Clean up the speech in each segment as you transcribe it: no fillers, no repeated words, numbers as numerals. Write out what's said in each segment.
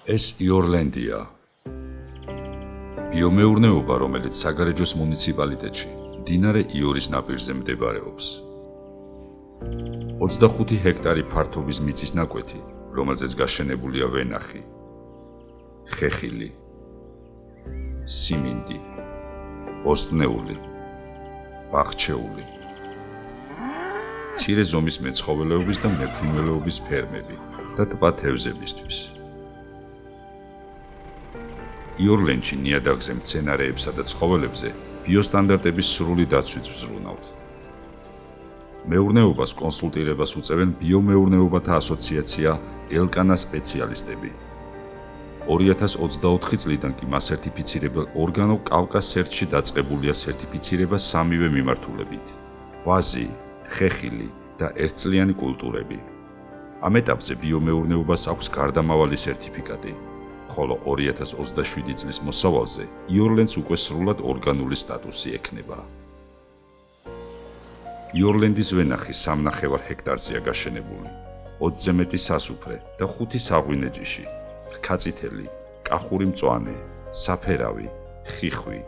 ეს იორლენდია. ბიომეურნეობა, რომელიც საგარეჯოს მუნიციპალიტეტში, მდინარე იორის ნაპირზე მდებარეობს. 25 ჰექტარი ფართობის მიწის ნაკვეთი, რომელზეც გაშენებულია ვენახი, ხეხილი, სიმინდი, ოსტნეული, ბაღჩეული, მცირე ზომის მეცხოველეობის და მეფრინველეობის ფერმები და ტბა თევზებისთვის. იორლენდში ნიადაგზე მცენარეებსა და ცხოველებზე ბიოსტანდარტების სრული დაცვით ვზრუნავთ. მეურნეობას კონსულტირებას უწევენ ბიომეურნეობათა ასოციაცია ელკანა სპეციალისტები. 2024 წლიდან კი მას სერტიფიცირებელ ორგანო კავკასერტში დაწყებულია სერტიფიცირება სამივე მიმართულებით: ვაზი, ხეხილი და ერთწლიანი კულტურები. ამ ეტაპზე ბიომეურნეობას აქვს გარდამავალი სერტიფიკატი, ხოლო 2027 წლის მოსავალზე იორლენდს უკვე სრულად ორგანული სტატუსი ექნება. იორლენდის ვენახი 3,5 ჰექტარზეა გაშენებული, 20-ზე მეტი სასუფრე და 5 საღვინე ჯიში, რქაწითელი, კახური მწვანე, საფერავი, ხიხვი,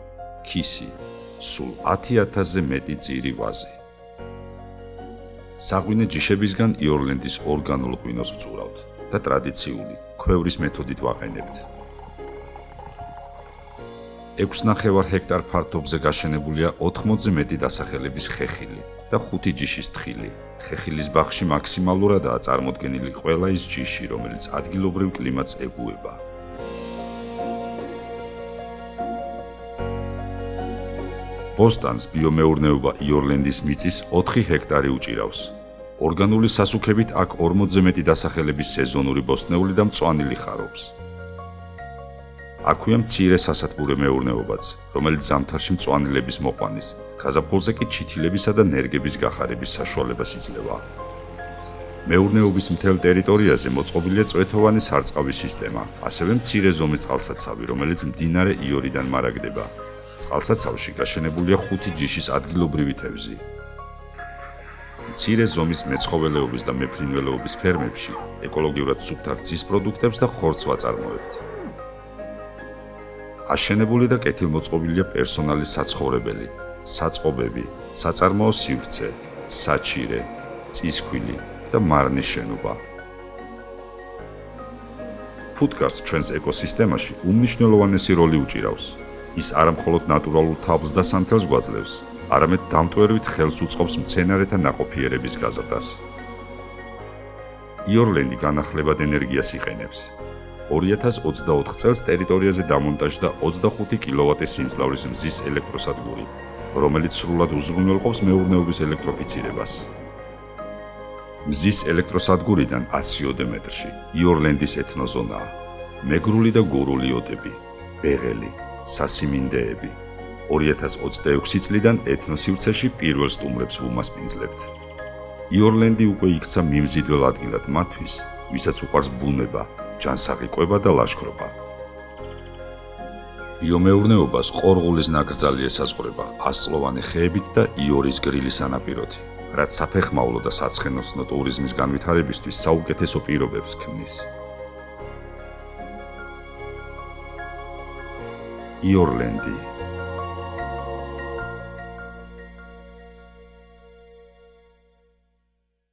ქისი, სულ 10,000-ზე მეტი წირი ვაზი. საღვინე ჯიშებისგან იორლენდის ორგანულ ღვინოს ვწურავთ და ტრადიციული ქვევრის მეთოდით ვაყენებთ. 6,5 ჰექტარ ფართობზე გაშენებულია 80-ზე მეტი დასახელების ხეხილი და 5 ჯიშის თხილი. ხეხილის ბაღში მაქსიმალურადაა წარმოდგენილი ყველა ის ჯიში, რომელიც ადგილობრივ კლიმატს ეგუება. ბოსტანს ბიომეურნეობა იორლენდის მიწის 4 ჰექტარი უჭირავს. ორგანული სასუქებით აქ 40-ზე მეტი დასახელების სეზონური ბოსტნეული და მწვანილი ხარობს. აქვეა მცირე სასათბურე მეურნეობაც, რომელიც ზამთარში მწვანილების მოყვანის, გაზაფხულზე კი ჩითილებისა და ნერგების გახარების საშუალებას იძლევა. მეურნეობის მთელ ტერიტორიაზე მოწყობილია წვეთოვანი სარწყავი სისტემა, ასევე მცირე ზომის წყალსაცავი, რომელიც მდინარე იორიდან მარაგდება. წყალსაცავში გაშენებულია 5 ჯიშის ადგილობრივი თევზი. მცირე ზომის მეცხოველეობის და მეფრინველეობის ფერმებში ეკოლოგიურად სუფთა რძის პროდუქტებს და ხორცს ვაწარმოებთ. აშენებული და კეთილმოწყობილია პერსონალის საცხოვრებელი, საწყობები, საწარმოო სივრცე, საჩირე, წისქვილი და მარნის შენობა. ფუტკარს ჩვენს ეკოსისტემაში უმნიშვნელოვანესი როლი უჭირავს. ის არა მხოლოდ ნატურალურ თაბლს და სანთელს გვაძლევს, არამედ დამტვერვით ხელს უწყობს მცენარეთა ნაყოფიერების გაზრდას. იორლენდი განახლებად ენერგიას იყენებს. 2024 წელს ტერიტორიაზე დამონტაჟდა 25 კილოვატის სიმძლავრის მზის ელექტროსადგური, რომელიც სრულად უზრუნველყოფს მეურნეობის ელექტროფიცირებას. მზის ელექტროსადგურიდან 100 მეტრში იორლენდის ეთნოზონაა, მეგრული და გურული ოდები, ბეღელი, სასიმინდეები. 2026 წლიდან ეთნოსივრცეში პირველ სტუმრებს ვუმასპინძლებთ. იორლენდი უკვე იქცა მიმზიდველ ადგილად მათთვის, ვისაც უყვარს ბუნება, ჯანსაღი კვება და ლაშქრობა. ბიომეურნეობას ყორღულის ნაკრძალი ესაზღვრება 100-წლოვანი ხეებით და იორის გრილის სანაპიროთი, რაც საფეხმავლო და საცხენოსნო ტურიზმის განვითარებისთვის საუკეთესო პირობებს ქმნის. იორლენდი